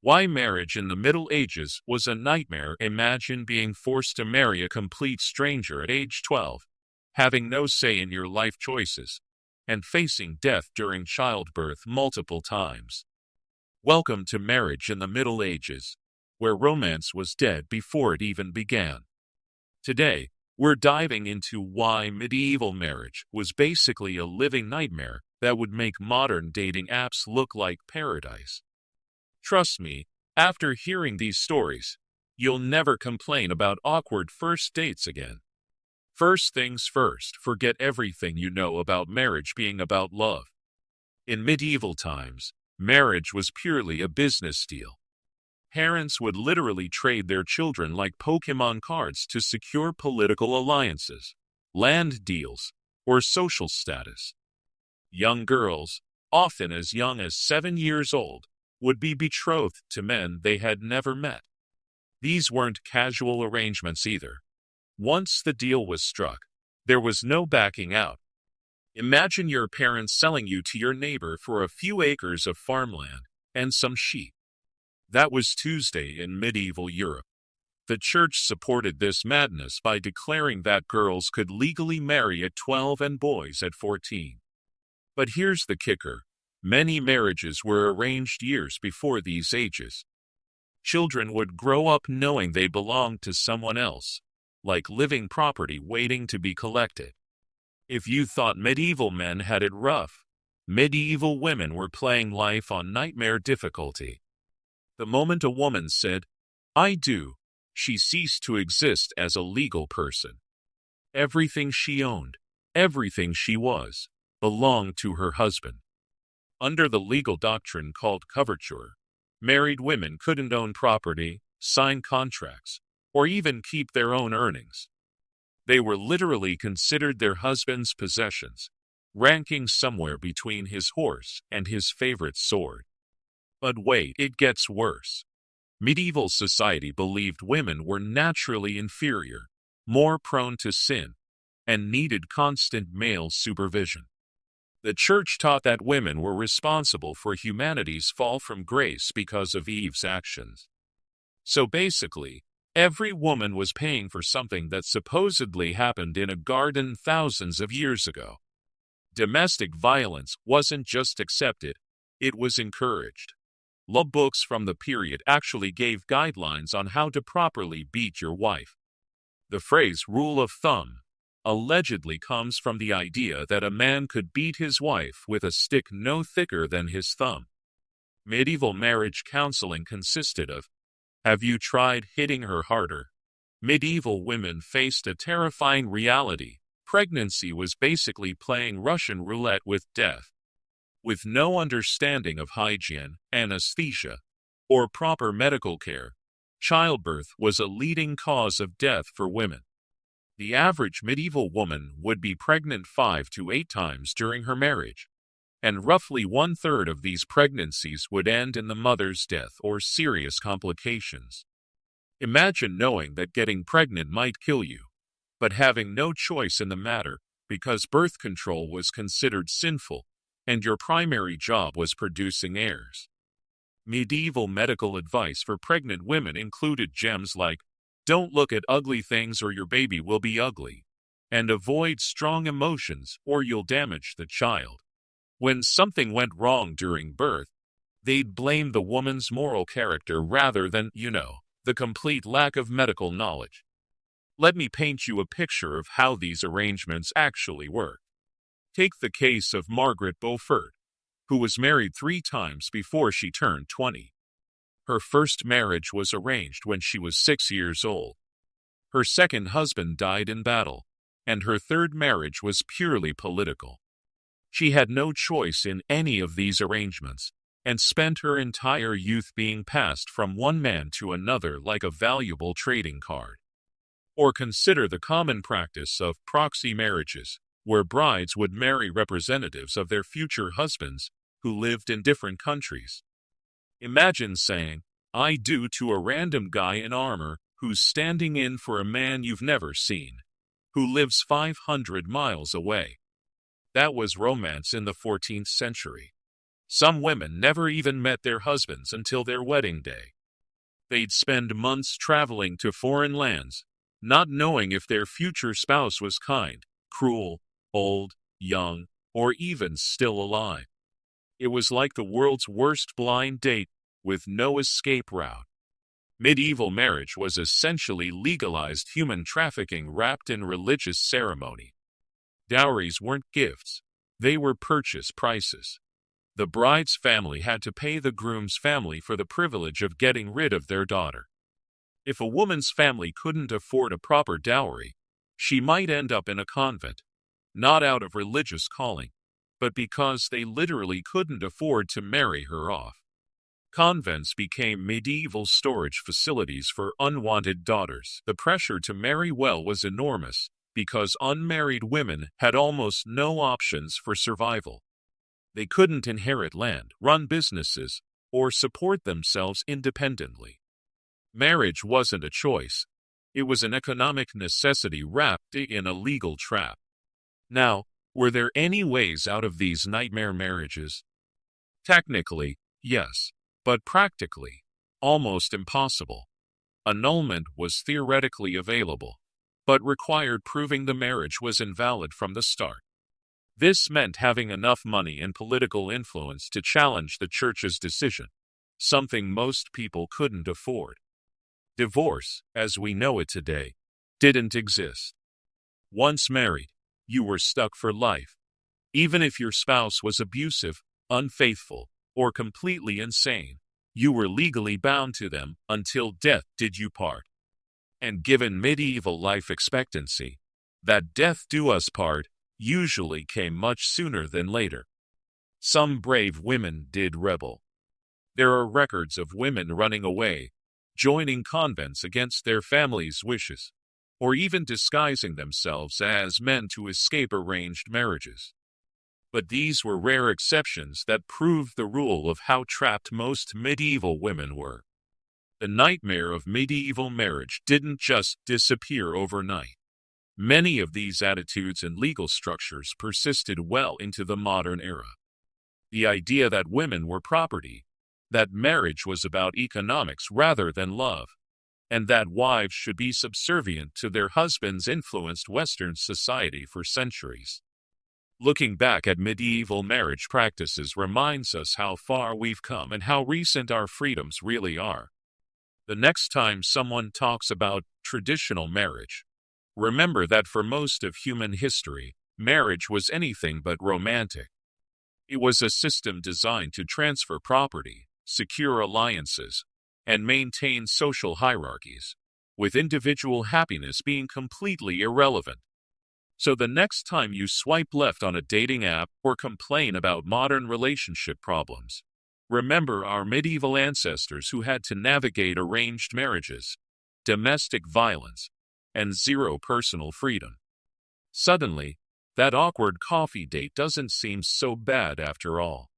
Why marriage in the Middle Ages was a nightmare. Imagine being forced to marry a complete stranger at age 12, having no say in your life choices, and facing death during childbirth multiple times. Welcome to Marriage in the Middle Ages, where romance was dead before it even began. Today, we're diving into why medieval marriage was basically a living nightmare that would make modern dating apps look like paradise. Trust me, after hearing these stories, you'll never complain about awkward first dates again. First things first, forget everything you know about marriage being about love. In medieval times, marriage was purely a business deal. Parents would literally trade their children like Pokemon cards to secure political alliances, land deals, or social status. Young girls, often as young as 7 years old, would be betrothed to men they had never met. These weren't casual arrangements either. Once the deal was struck, there was no backing out. Imagine your parents selling you to your neighbor for a few acres of farmland and some sheep. That was Tuesday in medieval Europe. The church supported this madness by declaring that girls could legally marry at 12 and boys at 14. But here's the kicker. Many marriages were arranged years before these ages. Children would grow up knowing they belonged to someone else, like living property waiting to be collected. If you thought medieval men had it rough, medieval women were playing life on nightmare difficulty. The moment a woman said, "I do," she ceased to exist as a legal person. Everything she owned, everything she was, belonged to her husband. Under the legal doctrine called coverture, married women couldn't own property, sign contracts, or even keep their own earnings. They were literally considered their husband's possessions, ranking somewhere between his horse and his favorite sword. But wait, it gets worse. Medieval society believed women were naturally inferior, more prone to sin, and needed constant male supervision. The church taught that women were responsible for humanity's fall from grace because of Eve's actions. So basically, every woman was paying for something that supposedly happened in a garden thousands of years ago. Domestic violence wasn't just accepted, it was encouraged. Law books from the period actually gave guidelines on how to properly beat your wife. The phrase rule of thumb allegedly comes from the idea that a man could beat his wife with a stick no thicker than his thumb. Medieval marriage counseling consisted of, "Have you tried hitting her harder?" Medieval women faced a terrifying reality. Pregnancy was basically playing Russian roulette with death. With no understanding of hygiene, anesthesia, or proper medical care, childbirth was a leading cause of death for women. The average medieval woman would be pregnant 5 to 8 times during her marriage, and roughly 1/3 of these pregnancies would end in the mother's death or serious complications. Imagine knowing that getting pregnant might kill you, but having no choice in the matter because birth control was considered sinful and your primary job was producing heirs. Medieval medical advice for pregnant women included gems like, "Don't look at ugly things or your baby will be ugly," and "Avoid strong emotions or you'll damage the child." When something went wrong during birth, they'd blame the woman's moral character rather than, the complete lack of medical knowledge. Let me paint you a picture of how these arrangements actually work. Take the case of Margaret Beaufort, who was married 3 times before she turned 20. Her first marriage was arranged when she was 6 years old. Her second husband died in battle, and her third marriage was purely political. She had no choice in any of these arrangements, and spent her entire youth being passed from one man to another like a valuable trading card. Or consider the common practice of proxy marriages, where brides would marry representatives of their future husbands who lived in different countries. Imagine saying, "I do" to a random guy in armor who's standing in for a man you've never seen, who lives 500 miles away. That was romance in the 14th century. Some women never even met their husbands until their wedding day. They'd spend months traveling to foreign lands, not knowing if their future spouse was kind, cruel, old, young, or even still alive. It was like the world's worst blind date, with no escape route. Medieval marriage was essentially legalized human trafficking wrapped in religious ceremony. Dowries weren't gifts, they were purchase prices. The bride's family had to pay the groom's family for the privilege of getting rid of their daughter. If a woman's family couldn't afford a proper dowry, she might end up in a convent, not out of religious calling, but because they literally couldn't afford to marry her off. Convents became medieval storage facilities for unwanted daughters. The pressure to marry well was enormous, because unmarried women had almost no options for survival. They couldn't inherit land, run businesses, or support themselves independently. Marriage wasn't a choice. It was an economic necessity wrapped in a legal trap. Now, were there any ways out of these nightmare marriages? Technically, yes, but practically, almost impossible. Annulment was theoretically available, but required proving the marriage was invalid from the start. This meant having enough money and political influence to challenge the church's decision, something most people couldn't afford. Divorce, as we know it today, didn't exist. Once married, you were stuck for life. Even if your spouse was abusive, unfaithful, or completely insane, you were legally bound to them until death did you part. And given medieval life expectancy, that death do us part usually came much sooner than later. Some brave women did rebel. There are records of women running away, joining convents against their families' wishes, or even disguising themselves as men to escape arranged marriages. But these were rare exceptions that proved the rule of how trapped most medieval women were. The nightmare of medieval marriage didn't just disappear overnight. Many of these attitudes and legal structures persisted well into the modern era. The idea that women were property, that marriage was about economics rather than love, and that wives should be subservient to their husbands influenced Western society for centuries. Looking back at medieval marriage practices reminds us how far we've come and how recent our freedoms really are. The next time someone talks about traditional marriage, remember that for most of human history, marriage was anything but romantic. It was a system designed to transfer property, secure alliances, and maintain social hierarchies, with individual happiness being completely irrelevant. So the next time you swipe left on a dating app or complain about modern relationship problems, remember our medieval ancestors who had to navigate arranged marriages, domestic violence, and zero personal freedom. Suddenly, that awkward coffee date doesn't seem so bad after all.